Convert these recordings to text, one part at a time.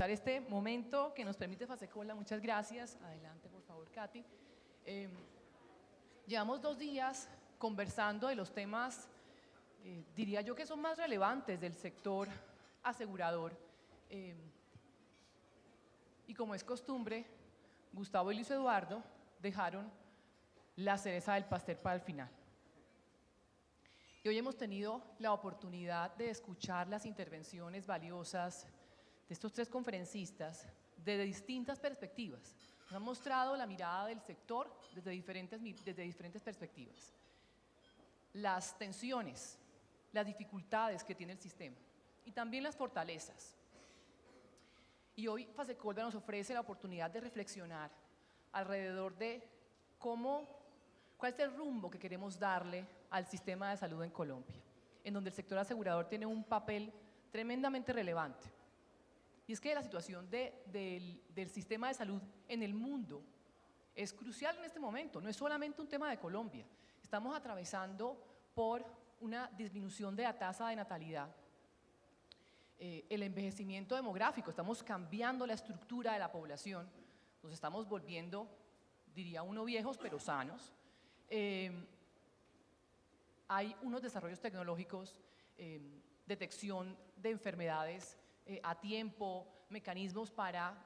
disfrutar este momento que nos permite Fasecola. Muchas gracias. Adelante, por favor, Katy. Llevamos 2 días conversando de los temas, diría yo que son más relevantes del sector asegurador. Y como es costumbre, Gustavo y Luis Eduardo dejaron la cereza del pastel para el final. Y hoy hemos tenido la oportunidad de escuchar las intervenciones valiosas de estos 3 conferencistas desde distintas perspectivas. Nos han mostrado la mirada del sector desde diferentes perspectivas. Las tensiones, las dificultades que tiene el sistema y también las fortalezas. Y hoy Fasecolva nos ofrece la oportunidad de reflexionar alrededor de cuál es el rumbo que queremos darle al sistema de salud en Colombia, en donde el sector asegurador tiene un papel tremendamente relevante. Y es que la situación del sistema de salud en el mundo es crucial en este momento, no es solamente un tema de Colombia. Estamos atravesando por una disminución de la tasa de natalidad, el envejecimiento demográfico, estamos cambiando la estructura de la población, nos estamos volviendo, diría uno, viejos pero sanos. Hay unos desarrollos tecnológicos, detección de enfermedades a tiempo, mecanismos para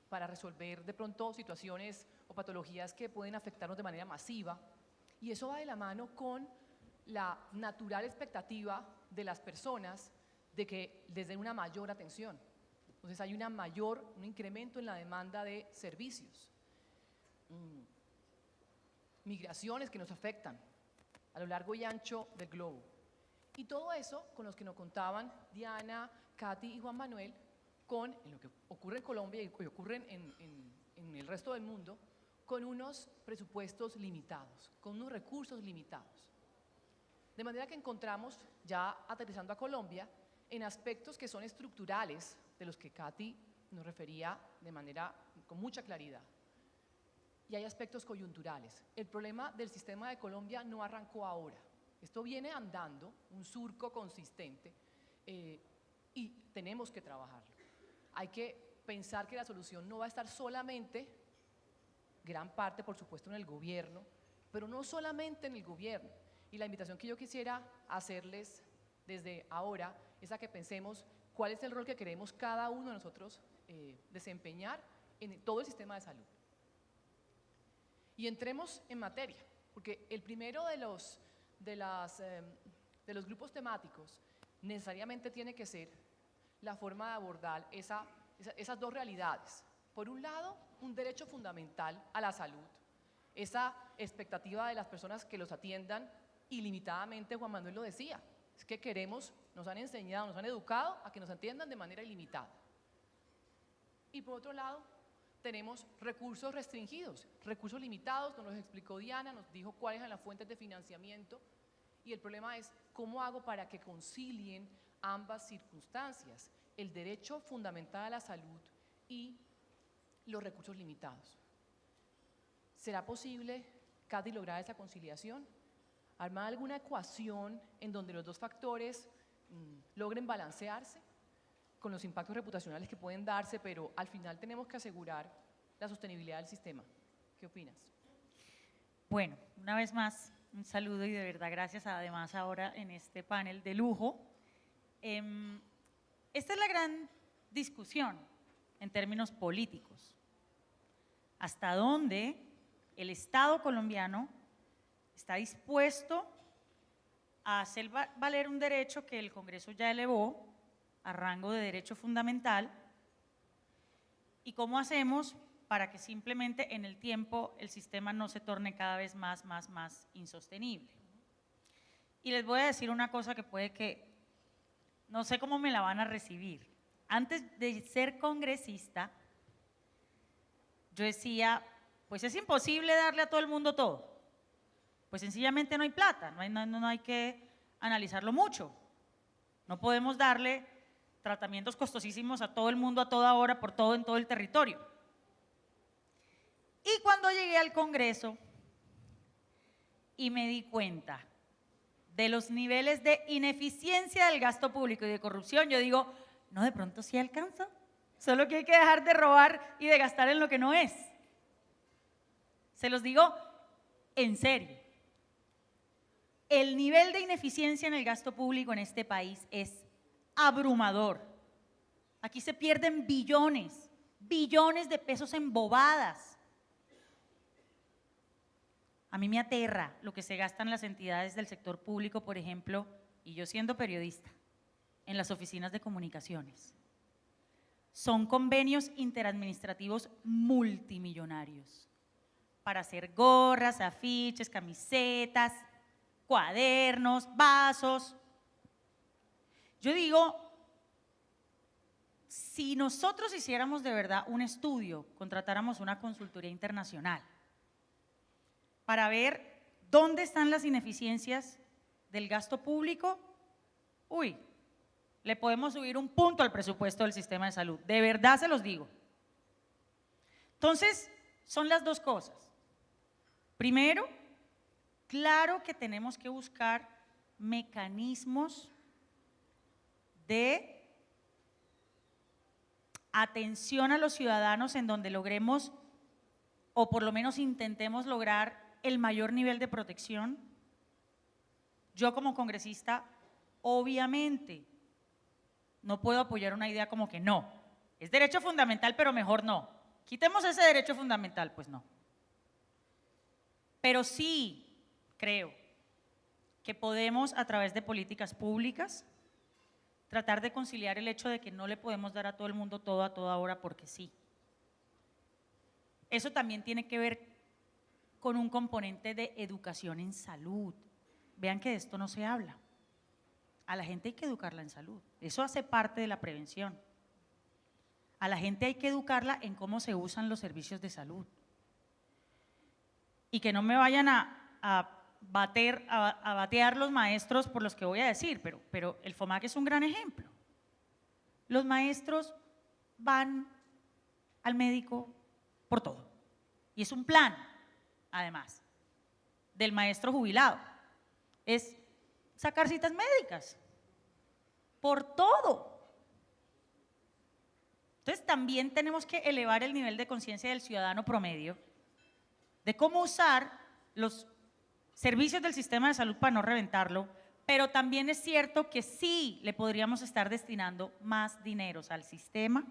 resolver de pronto situaciones o patologías que pueden afectarnos de manera masiva, y eso va de la mano con la natural expectativa de las personas de que les den una mayor atención. Entonces hay un incremento en la demanda de servicios. Migraciones que nos afectan a lo largo y ancho del globo. Y todo eso con los que nos contaban Diana, Katy y Juan Manuel, en lo que ocurre en Colombia y ocurre en el resto del mundo, con unos presupuestos limitados, con unos recursos limitados. De manera que encontramos, ya aterrizando a Colombia, en aspectos que son estructurales, de los que Katy nos refería con mucha claridad. Y hay aspectos coyunturales. El problema del sistema de Colombia no arrancó ahora. Esto viene andando, un surco consistente, y tenemos que trabajarlo. Hay que pensar que la solución no va a estar solamente, gran parte por supuesto en el gobierno, pero no solamente en el gobierno. Y la invitación que yo quisiera hacerles desde ahora es a que pensemos cuál es el rol que queremos cada uno de nosotros desempeñar en todo el sistema de salud. Y entremos en materia, porque el primero de los grupos temáticos necesariamente tiene que ser la forma de abordar esas 2 realidades. Por un lado, un derecho fundamental a la salud, esa expectativa de las personas que los atiendan ilimitadamente. Juan Manuel lo decía, es que nos han enseñado, nos han educado a que nos atiendan de manera ilimitada. Y por otro lado, tenemos recursos restringidos, recursos limitados, nos los explicó Diana, nos dijo cuáles eran las fuentes de financiamiento, y el problema es cómo hago para que concilien ambas circunstancias, el derecho fundamental a la salud y los recursos limitados. ¿Será posible, Katy, lograr esa conciliación? ¿Armar alguna ecuación en donde los 2 factores logren balancearse con los impactos reputacionales que pueden darse, pero al final tenemos que asegurar la sostenibilidad del sistema? ¿Qué opinas? Bueno, una vez más, un saludo y de verdad gracias además ahora en este panel de lujo. Esta es la gran discusión en términos políticos. ¿Hasta dónde el Estado colombiano está dispuesto a hacer valer un derecho que el Congreso ya elevó a rango de derecho fundamental? ¿Y cómo hacemos para que simplemente en el tiempo el sistema no se torne cada vez más insostenible? Y les voy a decir una cosa que puede que, no sé cómo me la van a recibir. Antes de ser congresista, yo decía, pues es imposible darle a todo el mundo todo. Pues sencillamente no hay plata, no hay que analizarlo mucho. No podemos darle tratamientos costosísimos a todo el mundo a toda hora por todo en todo el territorio. Y cuando llegué al Congreso y me di cuenta de los niveles de ineficiencia del gasto público y de corrupción, yo digo, no, de pronto sí alcanza, Solo que hay que dejar de robar y de gastar en lo que no es. Se los digo en serio. El nivel de ineficiencia en el gasto público en este país es abrumador. Aquí se pierden billones, billones de pesos en bobadas. A mí me aterra lo que se gastan las entidades del sector público, por ejemplo, y yo siendo periodista, en las oficinas de comunicaciones. Son convenios interadministrativos multimillonarios para hacer gorras, afiches, camisetas, cuadernos, vasos. Yo digo, si nosotros hiciéramos de verdad un estudio, contratáramos una consultoría internacional para ver dónde están las ineficiencias del gasto público, uy, le podemos subir un punto al presupuesto del sistema de salud. De verdad se los digo. Entonces, son las dos cosas. Primero, claro que tenemos que buscar mecanismos de atención a los ciudadanos en donde logremos, o por lo menos intentemos lograr el mayor nivel de protección. Yo como congresista, obviamente, no puedo apoyar una idea como que no, es derecho fundamental, pero mejor no. Quitemos ese derecho fundamental, pues no. Pero sí creo que podemos, a través de políticas públicas, tratar de conciliar el hecho de que no le podemos dar a todo el mundo todo a toda hora porque sí. Eso también tiene que ver con un componente de educación en salud. Vean que de esto no se habla. A la gente hay que educarla en salud. Eso hace parte de la prevención. A la gente hay que educarla en cómo se usan los servicios de salud. Y que no me vayan a batear los maestros por los que voy a decir, pero el FOMAC es un gran ejemplo. Los maestros van al médico por todo. Y es un plan, además, del maestro jubilado. Es sacar citas médicas por todo. Entonces también tenemos que elevar el nivel de conciencia del ciudadano promedio de cómo usar los servicios del sistema de salud para no reventarlo, pero también es cierto que sí le podríamos estar destinando más dineros al sistema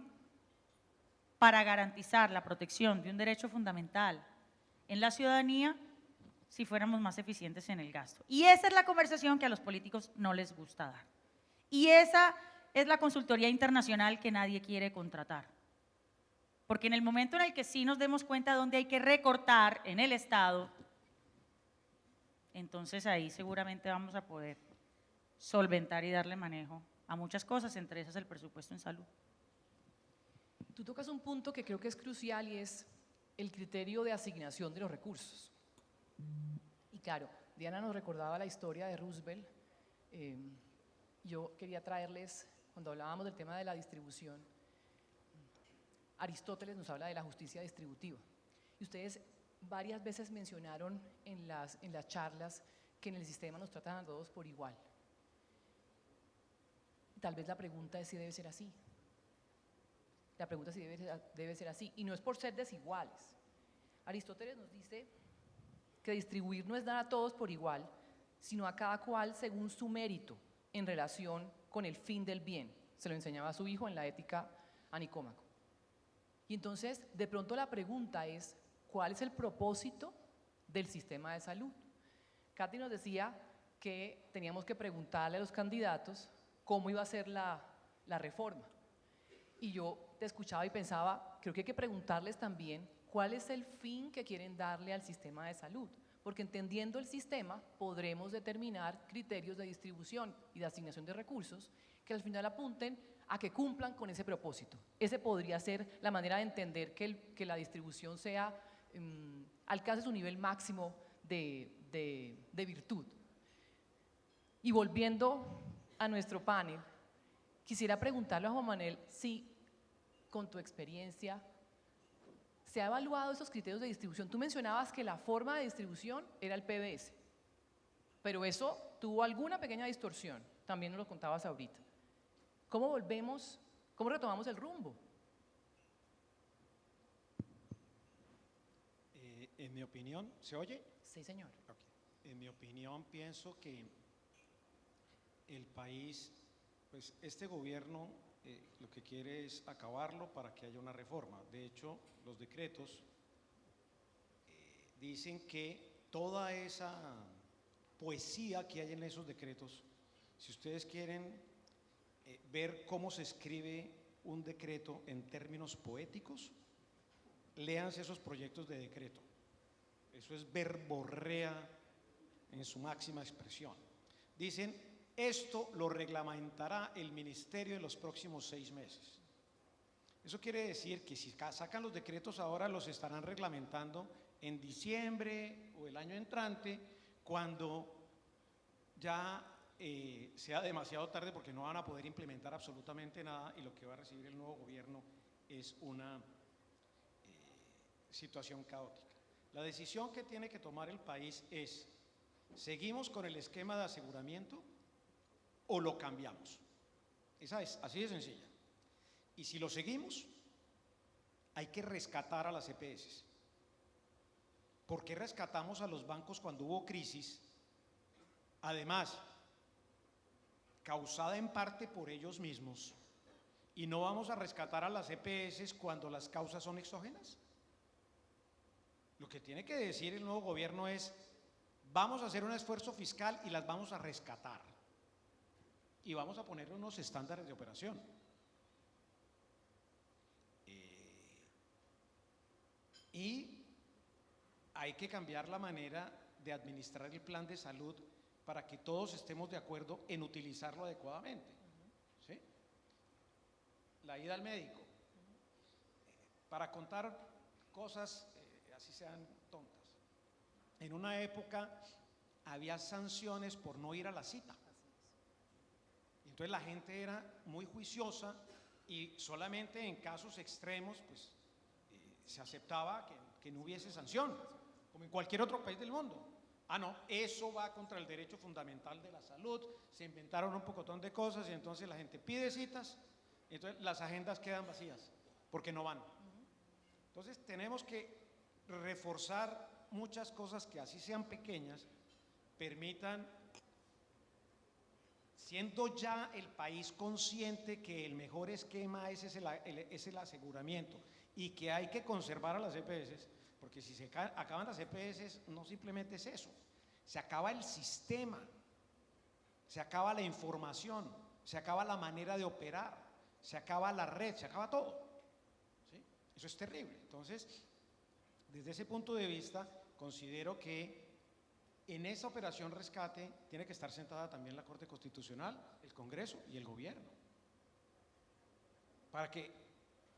para garantizar la protección de un derecho fundamental en la ciudadanía si fuéramos más eficientes en el gasto. Y esa es la conversación que a los políticos no les gusta dar. Y esa es la consultoría internacional que nadie quiere contratar. Porque en el momento en el que sí nos demos cuenta de dónde hay que recortar en el Estado, entonces ahí seguramente vamos a poder solventar y darle manejo a muchas cosas, entre esas el presupuesto en salud. Tú tocas un punto que creo que es crucial y es el criterio de asignación de los recursos. Y claro, Diana nos recordaba la historia de Roosevelt. Yo quería traerles, cuando hablábamos del tema de la distribución, Aristóteles nos habla de la justicia distributiva. Y ustedes varias veces mencionaron en las charlas que en el sistema nos tratan a todos por igual. Tal vez la pregunta es si debe ser así. La pregunta es si debe ser así. Y no es por ser desiguales. Aristóteles nos dice que distribuir no es dar a todos por igual, sino a cada cual según su mérito en relación con el fin del bien. Se lo enseñaba a su hijo en la Ética a Nicómaco. Y entonces, de pronto la pregunta es, ¿cuál es el propósito del sistema de salud? Katy nos decía que teníamos que preguntarle a los candidatos cómo iba a ser la reforma. Y yo te escuchaba y pensaba, creo que hay que preguntarles también cuál es el fin que quieren darle al sistema de salud, porque entendiendo el sistema podremos determinar criterios de distribución y de asignación de recursos que al final apunten a que cumplan con ese propósito. Ese podría ser la manera de entender que la distribución sea, alcance su nivel máximo de virtud. Y volviendo a nuestro panel, quisiera preguntarle a Juan Manuel si con tu experiencia se ha evaluado esos criterios de distribución. Tú mencionabas que la forma de distribución era el PBS, pero eso tuvo alguna pequeña distorsión, también nos lo contabas ahorita. ¿Cómo retomamos el rumbo? En mi opinión, ¿se oye? Sí, señor. Ok. En mi opinión, pienso que el país, pues este gobierno lo que quiere es acabarlo para que haya una reforma. De hecho, los decretos dicen que toda esa poesía que hay en esos decretos, si ustedes quieren ver cómo se escribe un decreto en términos poéticos, léanse esos proyectos de decreto. Eso es verborrea en su máxima expresión. Dicen, esto lo reglamentará el ministerio en los próximos 6 meses. Eso quiere decir que si sacan los decretos ahora, los estarán reglamentando en diciembre o el año entrante, cuando ya sea demasiado tarde, porque no van a poder implementar absolutamente nada y lo que va a recibir el nuevo gobierno es una situación caótica. La decisión que tiene que tomar el país es: ¿seguimos con el esquema de aseguramiento o lo cambiamos? Esa es así de sencilla. Y si lo seguimos, hay que rescatar a las EPS. ¿Por qué rescatamos a los bancos cuando hubo crisis? Además, causada en parte por ellos mismos, y no vamos a rescatar a las EPS cuando las causas son exógenas. Lo que tiene que decir el nuevo gobierno es: vamos a hacer un esfuerzo fiscal y las vamos a rescatar y vamos a poner unos estándares de operación. Y hay que cambiar la manera de administrar el plan de salud para que todos estemos de acuerdo en utilizarlo adecuadamente. ¿Sí? La ida al médico. Para contar cosas así sean tontas. En una época había sanciones por no ir a la cita. Entonces la gente era muy juiciosa y solamente en casos extremos pues se aceptaba que no hubiese sanción, como en cualquier otro país del mundo. Ah, no, eso va contra el derecho fundamental de la salud. Se inventaron un pocotón de cosas y entonces la gente pide citas y entonces las agendas quedan vacías porque no van. Entonces tenemos que reforzar muchas cosas que, así sean pequeñas, permitan, siendo ya el país consciente que el mejor esquema es el aseguramiento y que hay que conservar a las EPS, porque si se acaban las EPS no simplemente es eso, se acaba el sistema, se acaba la información, se acaba la manera de operar, se acaba la red, se acaba todo. ¿Sí? Eso es terrible. Entonces, desde ese punto de vista, considero que en esa operación rescate tiene que estar sentada también la Corte Constitucional, el Congreso y el Gobierno, para que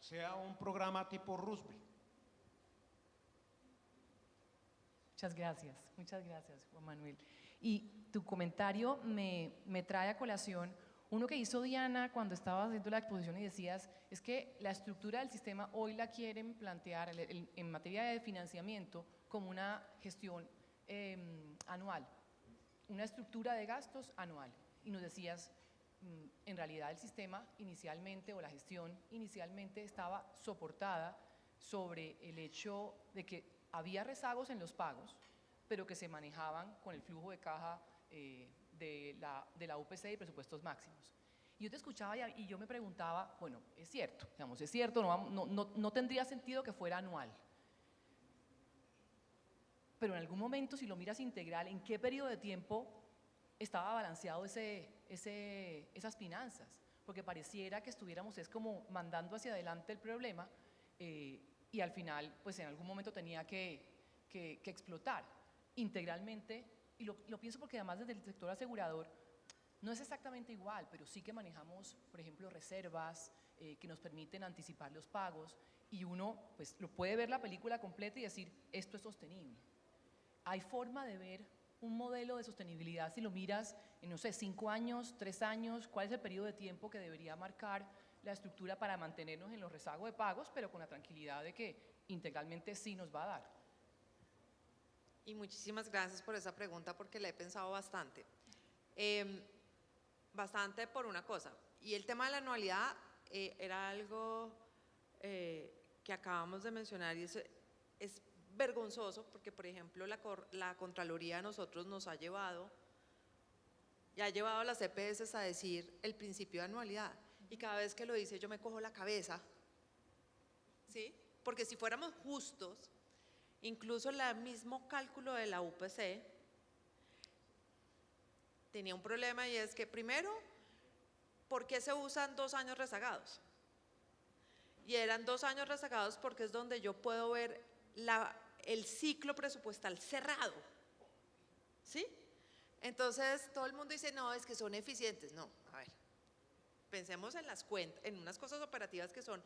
sea un programa tipo Roosevelt. Muchas gracias, Juan Manuel. Y tu comentario me trae a colación uno que hizo Diana cuando estaba haciendo la exposición y decías, es que la estructura del sistema hoy la quieren plantear en materia de financiamiento como una gestión anual, una estructura de gastos anual. Y nos decías, en realidad el sistema inicialmente o la gestión inicialmente estaba soportada sobre el hecho de que había rezagos en los pagos, pero que se manejaban con el flujo de caja de la UPC y presupuestos máximos. Y yo te escuchaba y yo me preguntaba, bueno, es cierto, digamos, es cierto, no tendría sentido que fuera anual. Pero en algún momento, si lo miras integral, ¿en qué periodo de tiempo estaba balanceado esas finanzas? Porque pareciera que estuviéramos es como mandando hacia adelante el problema y al final, pues en algún momento tenía que explotar integralmente. Y lo pienso porque además desde el sector asegurador no es exactamente igual, pero sí que manejamos, por ejemplo, reservas que nos permiten anticipar los pagos y uno pues lo puede ver la película completa y decir, esto es sostenible. Hay forma de ver un modelo de sostenibilidad si lo miras en, no sé, 5 años, 3 años, ¿cuál es el periodo de tiempo que debería marcar la estructura para mantenernos en los rezagos de pagos, pero con la tranquilidad de que integralmente sí nos va a dar? Y muchísimas gracias por esa pregunta porque la he pensado bastante. Bastante por una cosa. Y el tema de la anualidad era algo que acabamos de mencionar y es vergonzoso porque, por ejemplo, la Contraloría a nosotros nos ha llevado y ha llevado a las EPS a decir el principio de anualidad. Y cada vez que lo dice yo me cojo la cabeza, ¿sí? Porque si fuéramos justos, incluso el mismo cálculo de la UPC tenía un problema, y es que primero, ¿por qué se usan 2 años rezagados? Y eran 2 años rezagados porque es donde yo puedo ver el ciclo presupuestal cerrado, ¿sí? Entonces todo el mundo dice, no, es que son eficientes. No, a ver, pensemos en las cuentas, en unas cosas operativas que son,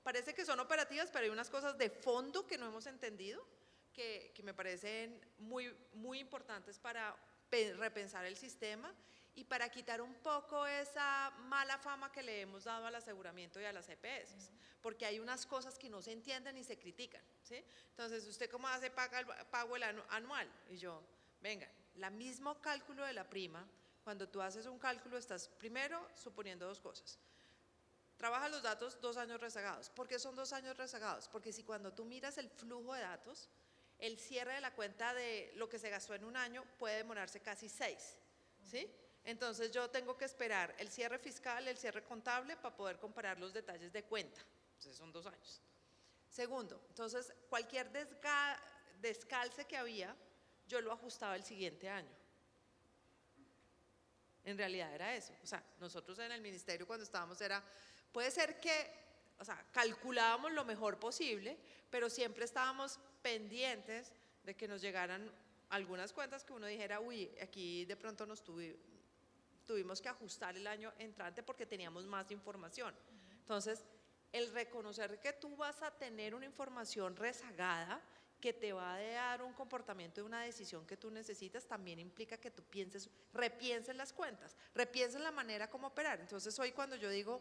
parece que son operativas, pero hay unas cosas de fondo que no hemos entendido, que me parecen muy, muy importantes para repensar el sistema y para quitar un poco esa mala fama que le hemos dado al aseguramiento y a las EPS, porque hay unas cosas que no se entienden y se critican, ¿sí? Entonces, ¿usted cómo hace pago el anual? Y yo, venga, el mismo cálculo de la prima, cuando tú haces un cálculo estás primero suponiendo 2 cosas. Trabaja los datos 2 años rezagados. ¿Por qué son 2 años rezagados? Porque si cuando tú miras el flujo de datos, el cierre de la cuenta de lo que se gastó en un año puede demorarse casi 6, ¿sí? Entonces yo tengo que esperar el cierre fiscal, el cierre contable para poder comparar los detalles de cuenta. Entonces son 2 años. Segundo, entonces cualquier descalce que había, yo lo ajustaba el siguiente año. En realidad era eso. O sea, nosotros en el ministerio cuando estábamos puede ser que, o sea, calculábamos lo mejor posible, pero siempre estábamos pendientes de que nos llegaran algunas cuentas que uno dijera, uy, aquí de pronto tuvimos que ajustar el año entrante porque teníamos más información. Entonces, el reconocer que tú vas a tener una información rezagada que te va a dar un comportamiento de una decisión que tú necesitas, también implica que tú repienses las cuentas, repienses la manera como operar. Entonces hoy cuando yo digo,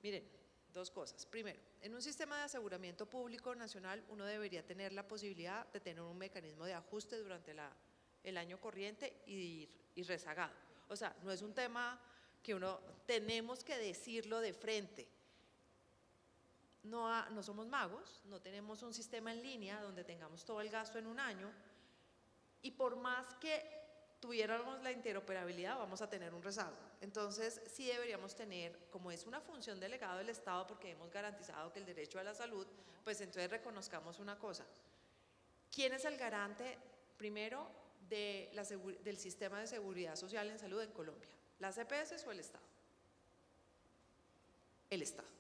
miren, 2 cosas. Primero, en un sistema de aseguramiento público nacional uno debería tener la posibilidad de tener un mecanismo de ajuste durante el año corriente y rezagado. O sea, no es un tema que tenemos que decirlo de frente. No somos magos, no tenemos un sistema en línea donde tengamos todo el gasto en un año, y por más que tuviéramos la interoperabilidad vamos a tener un rezago. Entonces sí deberíamos tener, como es una función delegada del Estado porque hemos garantizado que el derecho a la salud, pues entonces reconozcamos una cosa. ¿Quién es el garante primero del sistema de seguridad social en salud en Colombia? ¿Las EPS o el Estado? El Estado.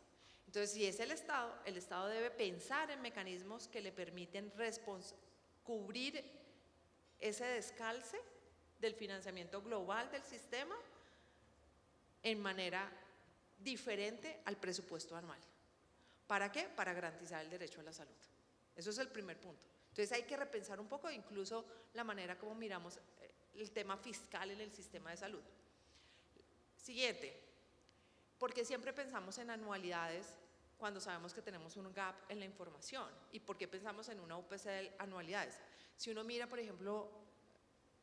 Entonces, si es el Estado debe pensar en mecanismos que le permiten cubrir ese descalce del financiamiento global del sistema en manera diferente al presupuesto anual. ¿Para qué? Para garantizar el derecho a la salud. Eso es el primer punto. Entonces hay que repensar un poco incluso la manera como miramos el tema fiscal en el sistema de salud. Siguiente, porque siempre pensamos en anualidades cuando sabemos que tenemos un gap en la información, y por qué pensamos en una UPC de anualidades. Si uno mira, por ejemplo,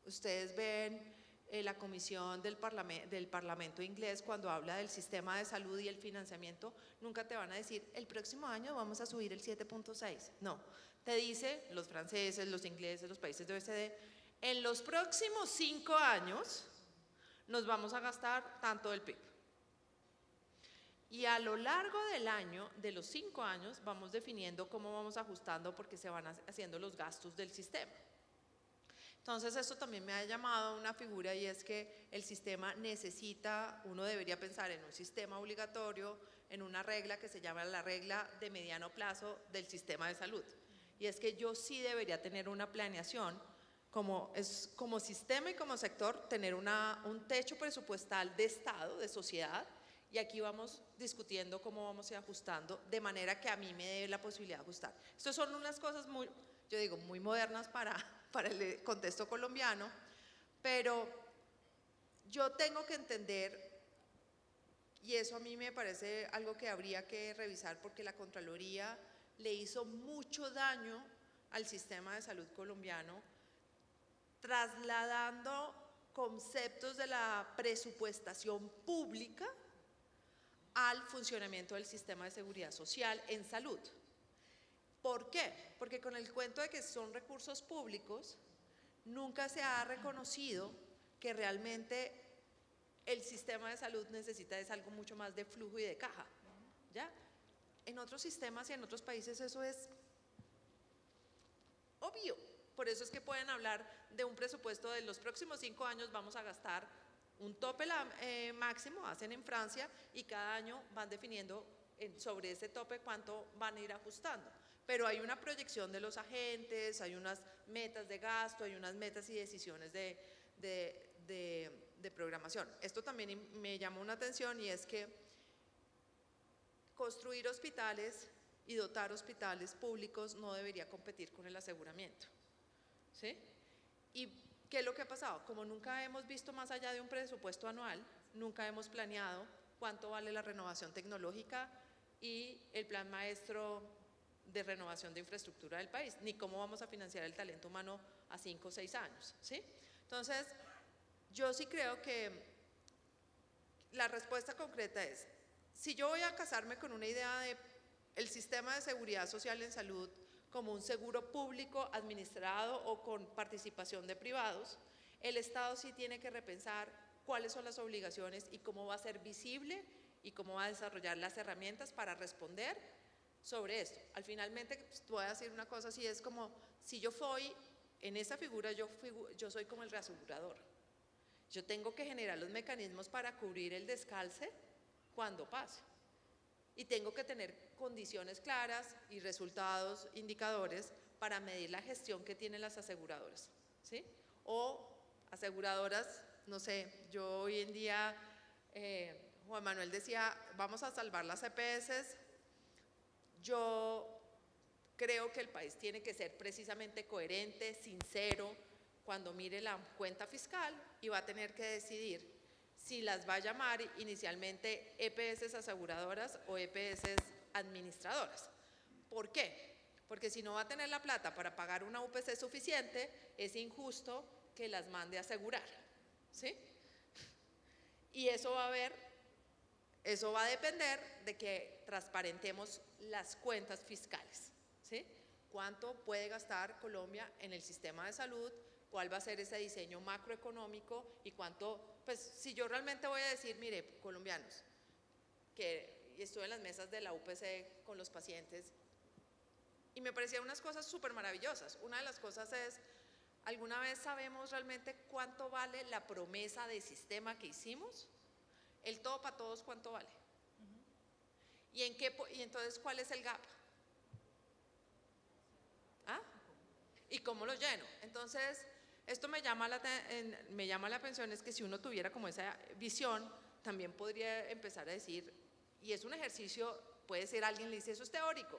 ustedes ven la comisión del Parlamento inglés cuando habla del sistema de salud y el financiamiento, nunca te van a decir el próximo año vamos a subir el 7.6, no, te dice los franceses, los ingleses, los países de OECD, en los próximos 5 años nos vamos a gastar tanto del PIB. Y a lo largo del año, de los 5 años, vamos definiendo cómo vamos ajustando porque se van haciendo los gastos del sistema. Entonces esto también me ha llamado a una figura, y es que el sistema uno debería pensar en un sistema obligatorio, en una regla que se llama la regla de mediano plazo del sistema de salud. Y es que yo sí debería tener una planeación como sistema y como sector, tener un techo presupuestal de Estado, de sociedad. Y aquí vamos discutiendo cómo vamos a ir ajustando de manera que a mí me dé la posibilidad de ajustar. Estas son unas cosas muy modernas para el contexto colombiano, pero yo tengo que entender, y eso a mí me parece algo que habría que revisar porque la Contraloría le hizo mucho daño al sistema de salud colombiano, trasladando conceptos de la presupuestación pública al funcionamiento del sistema de seguridad social en salud. ¿Por qué? Porque con el cuento de que son recursos públicos, nunca se ha reconocido que realmente el sistema de salud necesita es algo mucho más de flujo y de caja, ¿ya? En otros sistemas y en otros países eso es obvio. Por eso es que pueden hablar de un presupuesto de los próximos 5 años vamos a gastar un tope máximo, hacen en Francia, y cada año van definiendo sobre ese tope cuánto van a ir ajustando. Pero hay una proyección de los agentes, hay unas metas de gasto, hay unas metas y decisiones de programación. Esto también me llamó una atención, y es que construir hospitales y dotar hospitales públicos no debería competir con el aseguramiento, ¿sí? ¿Y qué es lo que ha pasado? Como nunca hemos visto más allá de un presupuesto anual, nunca hemos planeado cuánto vale la renovación tecnológica y el plan maestro de renovación de infraestructura del país, ni cómo vamos a financiar el talento humano a 5 o 6 años, ¿sí? Entonces, yo sí creo que la respuesta concreta es, si yo voy a casarme con una idea de el sistema de seguridad social en salud como un seguro público administrado o con participación de privados, el Estado sí tiene que repensar cuáles son las obligaciones y cómo va a ser visible y cómo va a desarrollar las herramientas para responder sobre esto. Al finalmente, pues, voy a decir una cosa así, es como si yo soy, en esa figura yo soy como el reasegurador. Yo tengo que generar los mecanismos para cubrir el descalce cuando pase. Y tengo que tener condiciones claras y resultados, indicadores para medir la gestión que tienen las aseguradoras, ¿sí? O aseguradoras, no sé, yo hoy en día, Juan Manuel decía, vamos a salvar las EPS. Yo creo que el país tiene que ser precisamente coherente, sincero, cuando mire la cuenta fiscal, y va a tener que decidir si las va a llamar inicialmente EPS aseguradoras o EPS administradoras. ¿Por qué? Porque si no va a tener la plata para pagar una UPC suficiente, es injusto que las mande a asegurar, ¿sí? Y eso va a depender de que transparentemos las cuentas fiscales, ¿sí? ¿Cuánto puede gastar Colombia en el sistema de salud? ¿Cuál va a ser ese diseño macroeconómico? Y cuánto, pues si yo realmente voy a decir, mire, colombianos, que estuve en las mesas de la UPC con los pacientes y me parecían unas cosas súper maravillosas. Una de las cosas es, ¿alguna vez sabemos realmente cuánto vale la promesa de sistema que hicimos? El todo para todos, ¿cuánto vale? ¿Y entonces cuál es el gap? ¿Ah? ¿Y cómo lo lleno? Entonces, esto me llama la atención, es que si uno tuviera como esa visión, también podría empezar a decir, y es un ejercicio, puede ser alguien le dice, eso es teórico,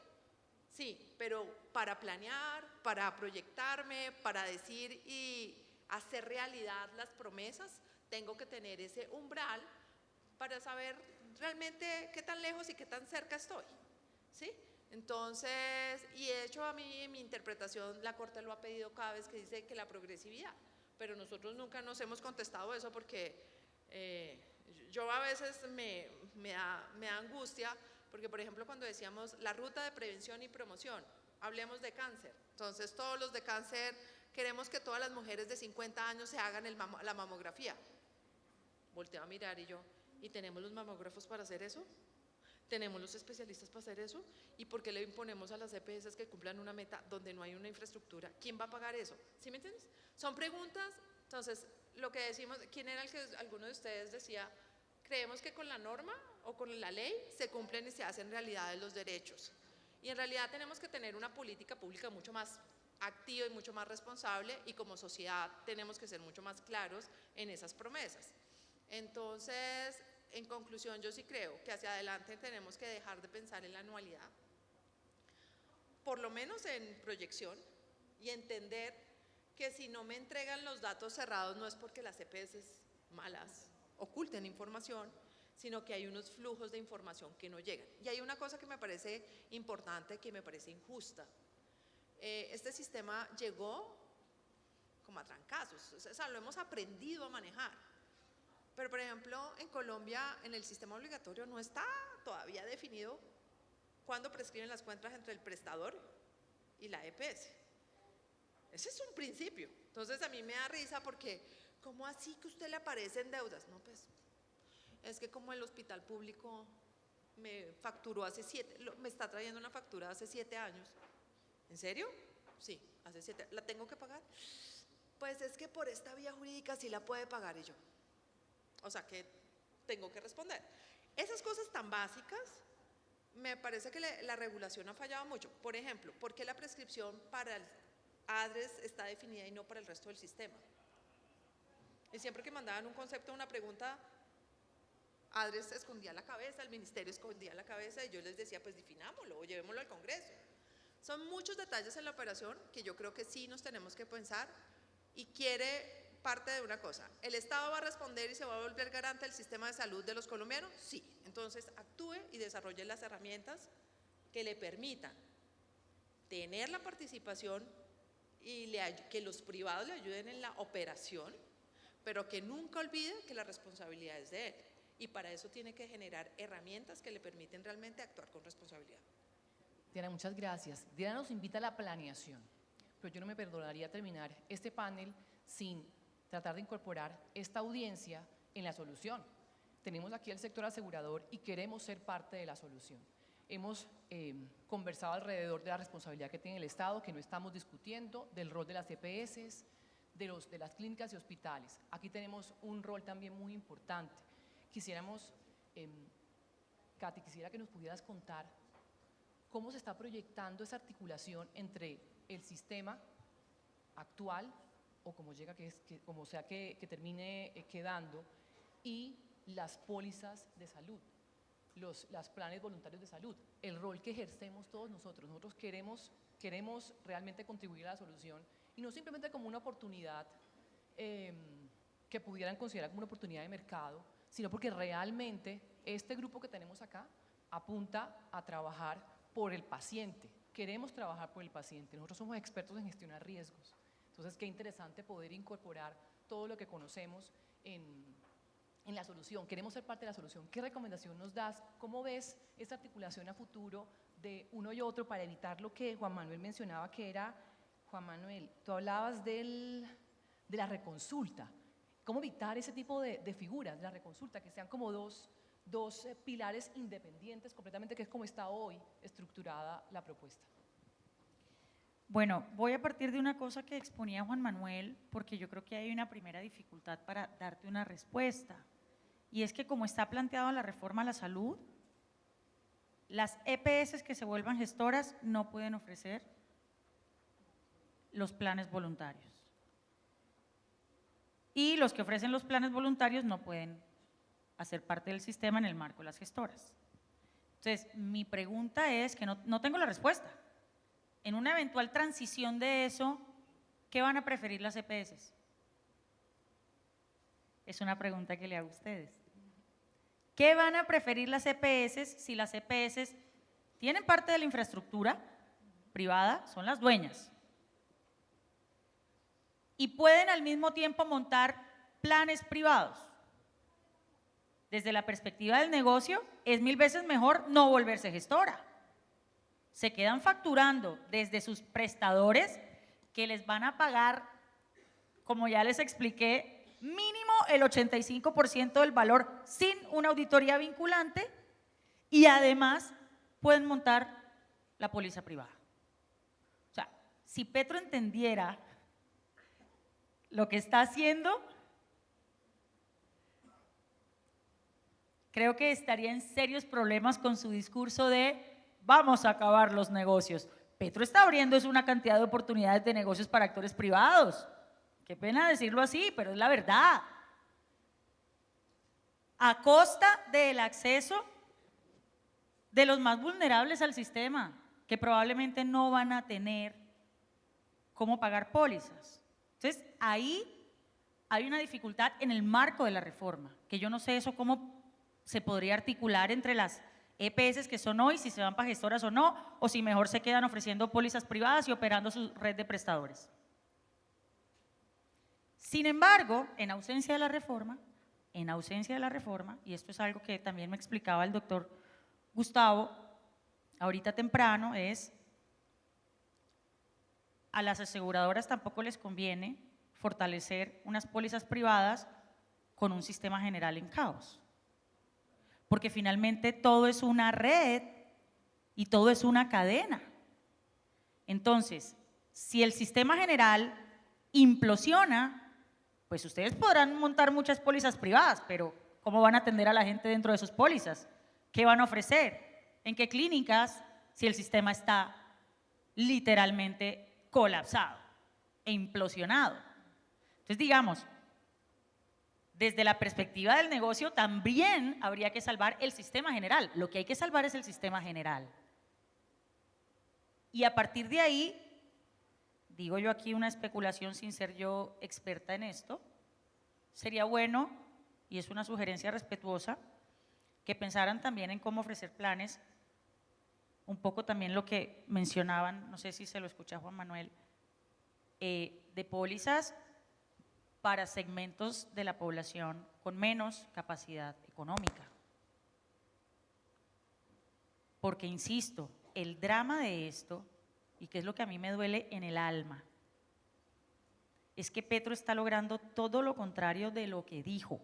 sí, pero para planear, para proyectarme, para decir y hacer realidad las promesas, tengo que tener ese umbral para saber realmente qué tan lejos y qué tan cerca estoy, ¿sí? Entonces, y de hecho a mí en mi interpretación la Corte lo ha pedido cada vez que dice que la progresividad, pero nosotros nunca nos hemos contestado eso porque yo a veces me da angustia, porque por ejemplo cuando decíamos la ruta de prevención y promoción, hablemos de cáncer, entonces todos los de cáncer queremos que todas las mujeres de 50 años se hagan la mamografía. Volteo a mirar y yo, ¿y tenemos los mamógrafos para hacer eso? ¿Tenemos los especialistas para hacer eso? ¿Y por qué le imponemos a las EPS que cumplan una meta donde no hay una infraestructura? ¿Quién va a pagar eso? ¿Sí me entiendes? Son preguntas. Entonces, lo que decimos, ¿quién era el que alguno de ustedes decía? Creemos que con la norma o con la ley se cumplen y se hacen realidad los derechos. Y en realidad tenemos que tener una política pública mucho más activa y mucho más responsable, y como sociedad tenemos que ser mucho más claros en esas promesas. Entonces, en conclusión, yo sí creo que hacia adelante tenemos que dejar de pensar en la anualidad, por lo menos en proyección, y entender que si no me entregan los datos cerrados no es porque las EPS malas oculten información, sino que hay unos flujos de información que no llegan. Y hay una cosa que me parece importante, que me parece injusta. Este sistema llegó como a trancazos, o sea, lo hemos aprendido a manejar. Pero, por ejemplo, en Colombia, en el sistema obligatorio no está todavía definido cuándo prescriben las cuentas entre el prestador y la EPS. Ese es un principio. Entonces a mí me da risa porque, ¿cómo así que usted le aparecen deudas? No, pues, es que como el hospital público me facturó me está trayendo una factura hace 7 años. ¿En serio? Sí, hace 7. ¿La tengo que pagar? Pues es que por esta vía jurídica sí la puede pagar. Y yo, o sea que tengo que responder. Esas cosas tan básicas, me parece que la regulación ha fallado mucho. Por ejemplo, ¿por qué la prescripción para el ADRES está definida y no para el resto del sistema? Y siempre que mandaban un concepto, una pregunta, ADRES escondía la cabeza, el ministerio escondía la cabeza y yo les decía, pues definámoslo o llevémoslo al Congreso. Son muchos detalles en la operación que yo creo que sí nos tenemos que pensar y quiere parte de una cosa. ¿El Estado va a responder y se va a volver garante del sistema de salud de los colombianos? Sí. Entonces actúe y desarrolle las herramientas que le permitan tener la participación y que los privados le ayuden en la operación, pero que nunca olvide que la responsabilidad es de él. Y para eso tiene que generar herramientas que le permiten realmente actuar con responsabilidad. Diana, muchas gracias. Diana nos invita a la planeación, pero yo no me perdonaría terminar este panel sin tratar de incorporar esta audiencia en la solución. Tenemos aquí el sector asegurador y queremos ser parte de la solución. Hemos conversado alrededor de la responsabilidad que tiene el Estado, que no estamos discutiendo, del rol de las EPS, de las clínicas y hospitales. Aquí tenemos un rol también muy importante. Quisiéramos, Katy, quisiera que nos pudieras contar cómo se está proyectando esa articulación entre el sistema actual o como sea que termine quedando, y las pólizas de salud, los planes voluntarios de salud, el rol que ejercemos todos nosotros. Nosotros queremos realmente contribuir a la solución y no simplemente como una oportunidad que pudieran considerar como una oportunidad de mercado, sino porque realmente este grupo que tenemos acá apunta a trabajar por el paciente. Queremos trabajar por el paciente. Nosotros somos expertos en gestionar riesgos. Entonces, qué interesante poder incorporar todo lo que conocemos en la solución. Queremos ser parte de la solución. ¿Qué recomendación nos das? ¿Cómo ves esta articulación a futuro de uno y otro para evitar lo que Juan Manuel mencionaba, que era, Juan Manuel, tú hablabas de la reconsulta? ¿Cómo evitar ese tipo de figuras, la reconsulta, que sean como dos pilares independientes completamente, que es como está hoy estructurada la propuesta? Bueno, voy a partir de una cosa que exponía Juan Manuel, porque yo creo que hay una primera dificultad para darte una respuesta, y es que como está planteada la reforma a la salud, las EPS que se vuelvan gestoras no pueden ofrecer los planes voluntarios. Y los que ofrecen los planes voluntarios no pueden hacer parte del sistema en el marco de las gestoras. Entonces, mi pregunta es, que no tengo la respuesta. En una eventual transición de eso, ¿qué van a preferir las EPS? Es una pregunta que le hago a ustedes. ¿Qué van a preferir las EPS si las EPS tienen parte de la infraestructura privada, son las dueñas, y pueden al mismo tiempo montar planes privados? Desde la perspectiva del negocio, es 1000 veces mejor no volverse gestora. Se quedan facturando desde sus prestadores, que les van a pagar, como ya les expliqué, mínimo el 85% del valor sin una auditoría vinculante, y además pueden montar la póliza privada. O sea, si Petro entendiera lo que está haciendo, creo que estaría en serios problemas con su discurso de vamos a acabar los negocios. Petro está abriendo una cantidad de oportunidades de negocios para actores privados. Qué pena decirlo así, pero es la verdad. A costa del acceso de los más vulnerables al sistema, que probablemente no van a tener cómo pagar pólizas. Entonces, ahí hay una dificultad en el marco de la reforma, que yo no sé eso cómo se podría articular entre las EPS que son hoy, si se van para gestoras o no, o si mejor se quedan ofreciendo pólizas privadas y operando su red de prestadores. Sin embargo, en ausencia de la reforma, y esto es algo que también me explicaba el doctor Gustavo ahorita temprano, es a las aseguradoras tampoco les conviene fortalecer unas pólizas privadas con un sistema general en caos. Porque finalmente todo es una red y todo es una cadena. Entonces, si el sistema general implosiona, pues ustedes podrán montar muchas pólizas privadas, pero ¿cómo van a atender a la gente dentro de sus pólizas? ¿Qué van a ofrecer? ¿En qué clínicas? Si el sistema está literalmente colapsado e implosionado. Entonces, digamos, desde la perspectiva del negocio también habría que salvar el sistema general. Lo que hay que salvar es el sistema general. Y a partir de ahí, digo yo aquí una especulación sin ser yo experta en esto, sería bueno, y es una sugerencia respetuosa, que pensaran también en cómo ofrecer planes, un poco también lo que mencionaban, no sé si se lo escucha Juan Manuel, de pólizas para segmentos de la población con menos capacidad económica. Porque, insisto, el drama de esto, y que es lo que a mí me duele en el alma, es que Petro está logrando todo lo contrario de lo que dijo.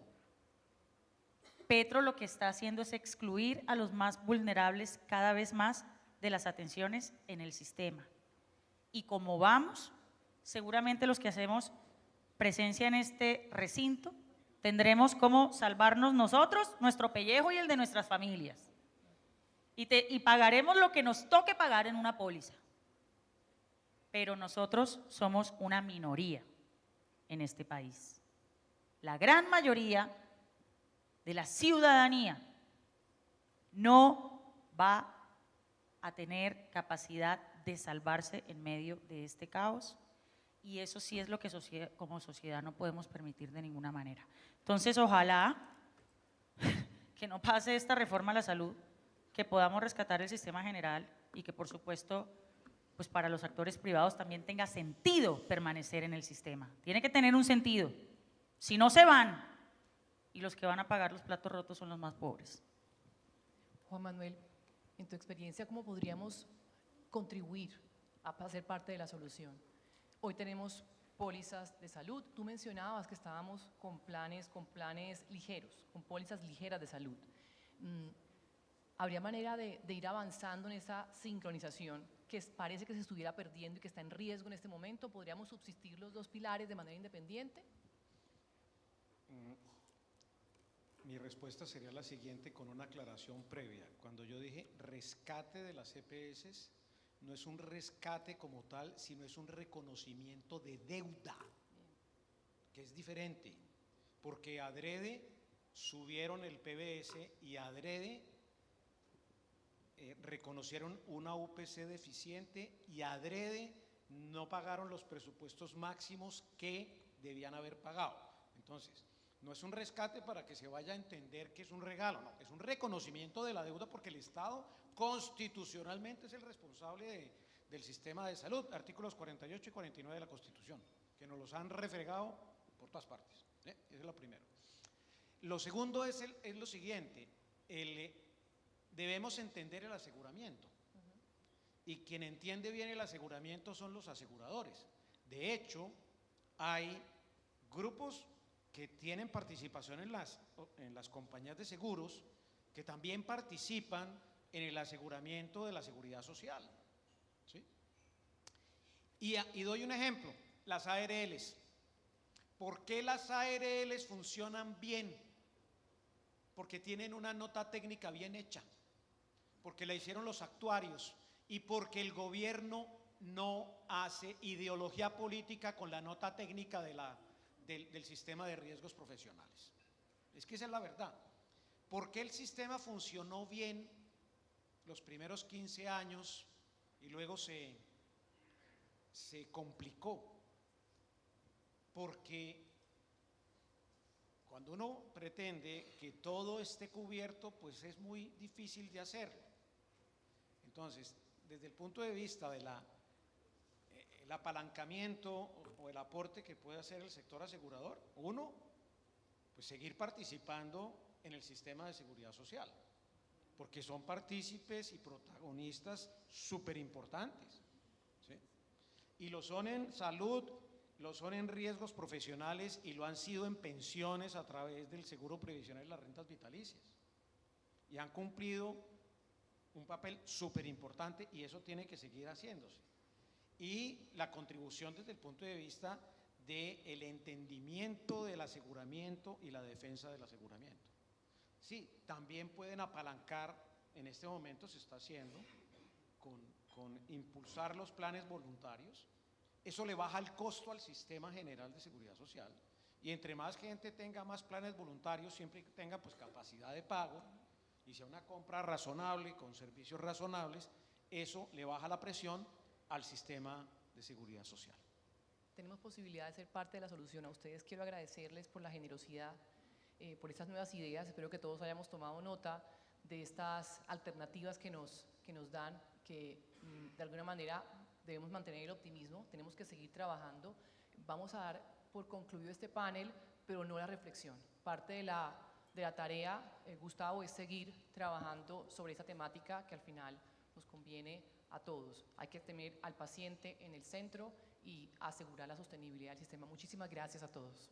Petro lo que está haciendo es excluir a los más vulnerables cada vez más de las atenciones en el sistema. Y como vamos, seguramente los que hacemos presencia en este recinto, tendremos como salvarnos nosotros, nuestro pellejo y el de nuestras familias. Y pagaremos lo que nos toque pagar en una póliza. Pero nosotros somos una minoría en este país. La gran mayoría de la ciudadanía no va a tener capacidad de salvarse en medio de este caos, y eso sí es lo que como sociedad no podemos permitir de ninguna manera. Entonces, ojalá que no pase esta reforma a la salud, que podamos rescatar el sistema general y que, por supuesto, pues para los actores privados también tenga sentido permanecer en el sistema. Tiene que tener un sentido. Si no, se van, y los que van a pagar los platos rotos son los más pobres. Juan Manuel, en tu experiencia, ¿cómo podríamos contribuir a ser parte de la solución? Hoy tenemos pólizas de salud. Tú mencionabas que estábamos con planes ligeros, con pólizas ligeras de salud. ¿Habría manera de ir avanzando en esa sincronización que parece que se estuviera perdiendo y que está en riesgo en este momento? ¿Podríamos subsistir los dos pilares de manera independiente? Mi respuesta sería la siguiente, con una aclaración previa. Cuando yo dije rescate de las EPS, no es un rescate como tal, sino es un reconocimiento de deuda, que es diferente, porque adrede subieron el PBS y adrede reconocieron una UPC deficiente y adrede no pagaron los presupuestos máximos que debían haber pagado. Entonces, no es un rescate para que se vaya a entender que es un regalo, no, es un reconocimiento de la deuda, porque el Estado constitucionalmente es el responsable del sistema de salud, artículos 48 y 49 de la Constitución, que nos los han refregado por todas partes. Ese es lo primero. Lo segundo es lo siguiente, debemos entender el aseguramiento, y quien entiende bien el aseguramiento son los aseguradores. De hecho, hay grupos que tienen participación en las compañías de seguros, que también participan en el aseguramiento de la seguridad social, ¿sí? Y doy un ejemplo, las ARLs. ¿Por qué las ARLs funcionan bien? Porque tienen una nota técnica bien hecha, porque la hicieron los actuarios y porque el gobierno no hace ideología política con la nota técnica del sistema de riesgos profesionales. Es que esa es la verdad. ¿Por qué el sistema funcionó bien los primeros 15 años y luego se complicó? Porque cuando uno pretende que todo esté cubierto, pues es muy difícil de hacerlo. Entonces, desde el punto de vista de el apalancamiento o el aporte que puede hacer el sector asegurador, uno, pues seguir participando en el sistema de seguridad social, porque son partícipes y protagonistas súper importantes, ¿sí? Y lo son en salud, lo son en riesgos profesionales y lo han sido en pensiones a través del seguro previsional y las rentas vitalicias. Y han cumplido un papel súper importante y eso tiene que seguir haciéndose. Y la contribución desde el punto de vista del entendimiento del aseguramiento y la defensa del aseguramiento. Sí, también pueden apalancar, en este momento se está haciendo, con impulsar los planes voluntarios. Eso le baja el costo al sistema general de seguridad social. Y entre más gente tenga más planes voluntarios, siempre que tenga pues capacidad de pago y sea una compra razonable, con servicios razonables, eso le baja la presión al sistema de seguridad social. Tenemos posibilidad de ser parte de la solución. A ustedes quiero agradecerles por la generosidad, por estas nuevas ideas. Espero que todos hayamos tomado nota de estas alternativas que nos dan, que de alguna manera debemos mantener el optimismo, tenemos que seguir trabajando. Vamos a dar por concluido este panel, pero no la reflexión. Parte de la tarea, Gustavo, es seguir trabajando sobre esta temática que al final nos conviene a todos. Hay que tener al paciente en el centro y asegurar la sostenibilidad del sistema. Muchísimas gracias a todos.